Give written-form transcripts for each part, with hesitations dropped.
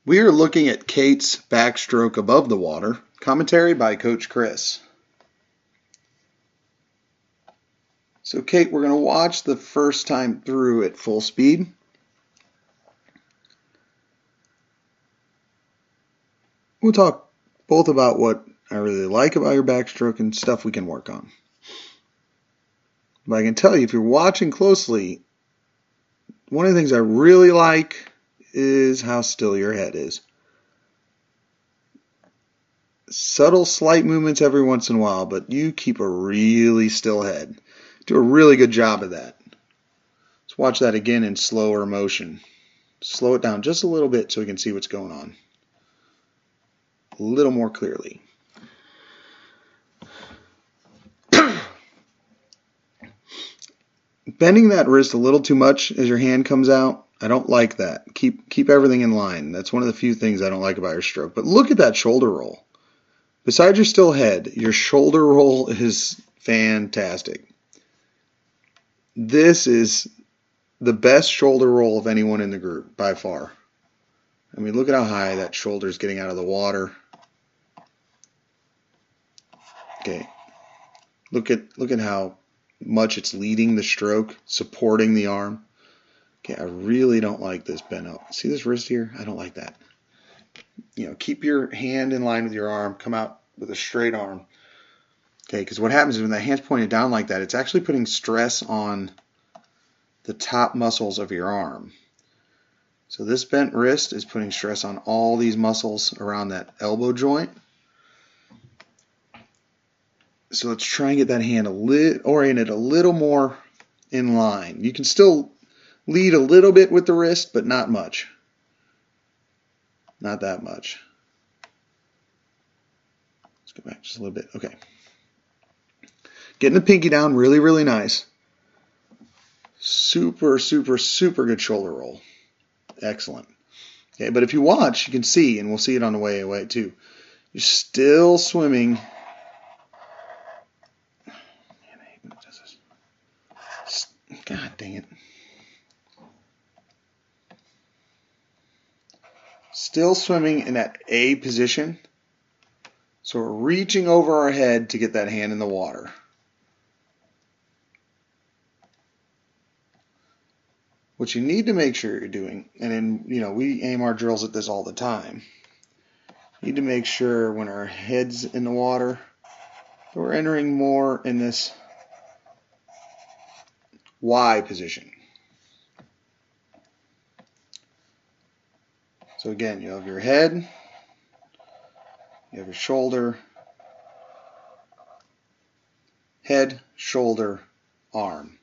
We are looking at Cate's backstroke above the water, commentary by Coach Chris. So Cate, we're going to watch the first time through at full speed. We'll talk both about what I really like about your backstroke and stuff we can work on. But I can tell you, if you're watching closely, one of the things I really like is how still your head is. Subtle, slight movements every once in a while, but you keep a really still head. Do a really good job of that. Let's watch that again in slower motion. Slow it down just a little bit so we can see what's going on a little more clearly. Bending that wrist a little too much as your hand comes out, I don't like that. Keep everything in line. That's one of the few things I don't like about your stroke. But look at that shoulder roll. Besides your still head, your shoulder roll is fantastic. This is the best shoulder roll of anyone in the group by far. I mean, look at how high that shoulder is getting out of the water. Okay. Look at how much it's leading the stroke, supporting the arm. Okay, I really don't like this bent up. See this wrist here? I don't like that. Keep your hand in line with your arm. Come out with a straight arm. Okay, because what happens is when the hand's pointed down like that, it's actually putting stress on the top muscles of your arm. So this bent wrist is putting stress on all these muscles around that elbow joint. So let's try and get that hand oriented a little more in line. You can still lead a little bit with the wrist, but not much. Not that much. Let's go back just a little bit. Okay. Getting the pinky down really, really nice. Super, super, super good shoulder roll. Excellent. Okay, but if you watch, you can see, and we'll see it on the way away too, you're still swimming. Man, I hate when it does this. God dang it. Still swimming in that A position. So we're reaching over our head to get that hand in the water. What you need to make sure you're doing, and then, we aim our drills at this all the time. You need to make sure when our head's in the water, that we're entering more in this Y position. So again, you have your head, you have your shoulder, head, shoulder, arm.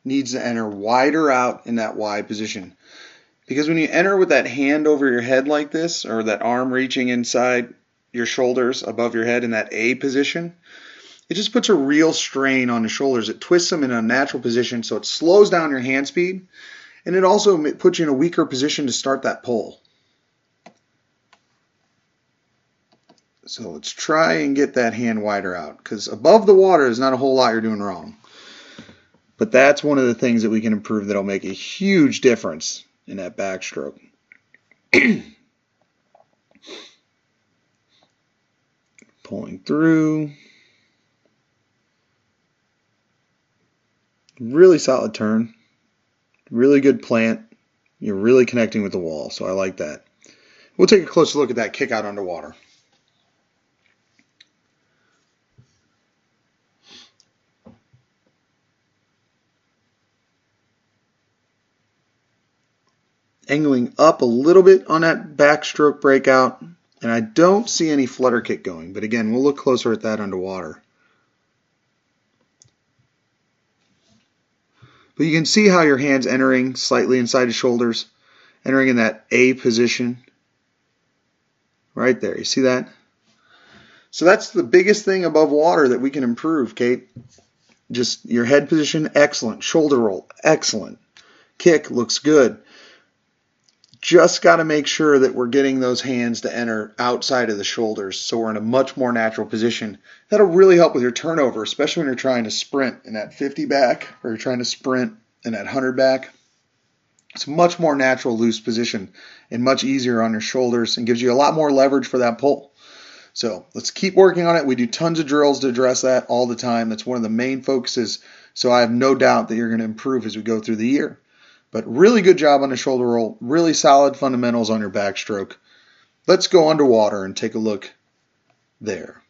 Needs to enter wider out in that Y position. Because when you enter with that hand over your head like this, or that arm reaching inside your shoulders above your head in that A position, it just puts a real strain on the shoulders. It twists them in a natural position, so it slows down your hand speed, and it also puts you in a weaker position to start that pull. So let's try and get that hand wider out, because above the water is not a whole lot you're doing wrong. But that's one of the things that we can improve that'll make a huge difference in that backstroke. Pulling through. Really solid turn. Really good plant. You're really connecting with the wall, so I like that. We'll take a closer look at that kick out underwater. Angling up a little bit on that backstroke breakout, and I don't see any flutter kick going, but again, we'll look closer at that underwater. But you can see how your hand's entering slightly inside the shoulders, entering in that A position. Right there, you see that? So that's the biggest thing above water that we can improve, Cate. Just your head position, excellent. Shoulder roll, excellent. Kick looks good. Just got to make sure that we're getting those hands to enter outside of the shoulders so we're in a much more natural position. That'll really help with your turnover, especially when you're trying to sprint in that 50 back or you're trying to sprint in that 100 back. It's a much more natural loose position and much easier on your shoulders and gives you a lot more leverage for that pull. So let's keep working on it. We do tons of drills to address that all the time. That's one of the main focuses. So I have no doubt that you're going to improve as we go through the year. But really good job on the shoulder roll. Really solid fundamentals on your backstroke. Let's go underwater and take a look there.